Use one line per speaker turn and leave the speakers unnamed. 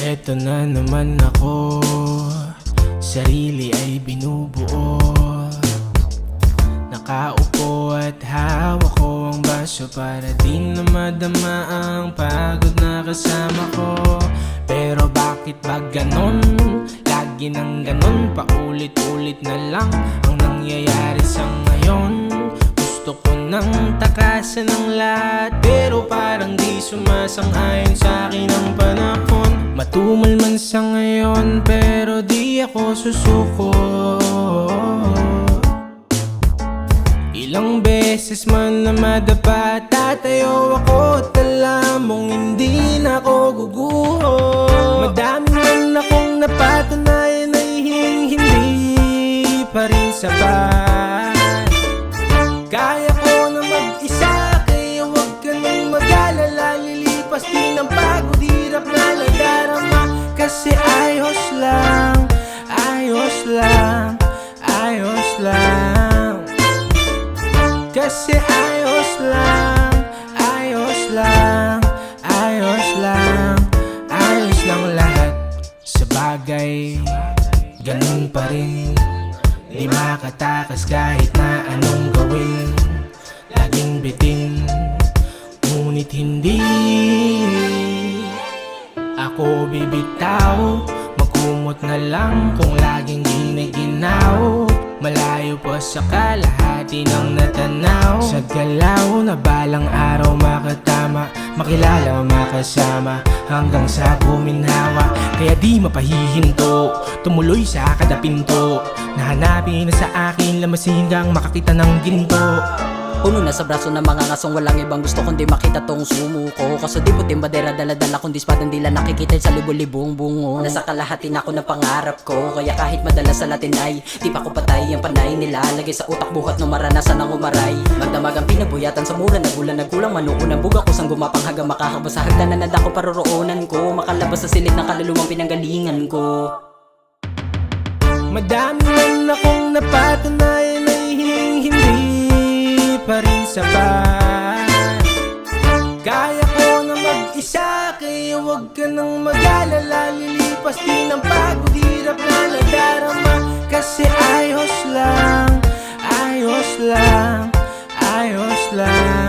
Eto na naman ako, sarili ay binubuo. Nakaupo at hawak ko ang baso para di na madama ang pagod na kasama ko. Pero bakit ba ganon? Lagi nang ganon, paulit-ulit na lang ang nangyayari sa ngayon. Gusto ko nang takasan ng lahat, pero parang di sumasang-ayon sa akin ang panahon. Matumal man sa ngayon, pero di ako susuko. Ilang beses man na madapa, tatayo ako at alam mong hindi na ako guguho. Madami man akong napatunayan ay hindi pa rin sapat. Kaya ko na mag-isa, kaya huwag ka nang mag-alala. Lilipas din ang pagod, hirap na nadarama. Kasi ayos lang, ayos lang, ayos lang. Kasi ayos lang, ayos lang, ayos lang, ayos lang lahat. Sa bagay, ganun pa rin. Di makatakas kahit na anong gawin. Laging bitin, ngunit hindi ako bibitaw. Magkumot na lang kung laging giniginaw. Malayo pa sa kalahati ng natanaw. Sa galaw na balang araw makatama, makilala, makasama, hanggang sa buminhawa. Kaya di mapahihinto, tumuloy sa kada pinto. Nahanapin na sa akin lamasin hanggang makakita ng ginto.
Puno na sa braso ng mga ngasong walang ibang gusto kundi makita tong sumuko. Kaso di puting badera dala-dala kundi espadang dila nakikita sa libo-libong bungo. Nasa kalahati na ako ng pangarap ko, kaya kahit madalas sa latin ay di pa ko patay ang panay nilalagay sa utak buhat ng maranasan ng umaray. Magdamag ang pinabuyatan sa mura, nagulang manuunang buga ko sang gumapang hanggang makakabas sa hagdanan na dako paroroonan ko. Makalabas sa silid ng kaluluwang pinanggalingan ko.
Madami man akong napatunayan ay hindi pa rin sapat. Kaya ko na mag-isa, kaya huwag ka nang mag-alala. Lilipas din ang pagod, hirap na nadarama. Kasi ayos lang, ayos lang, ayos lang.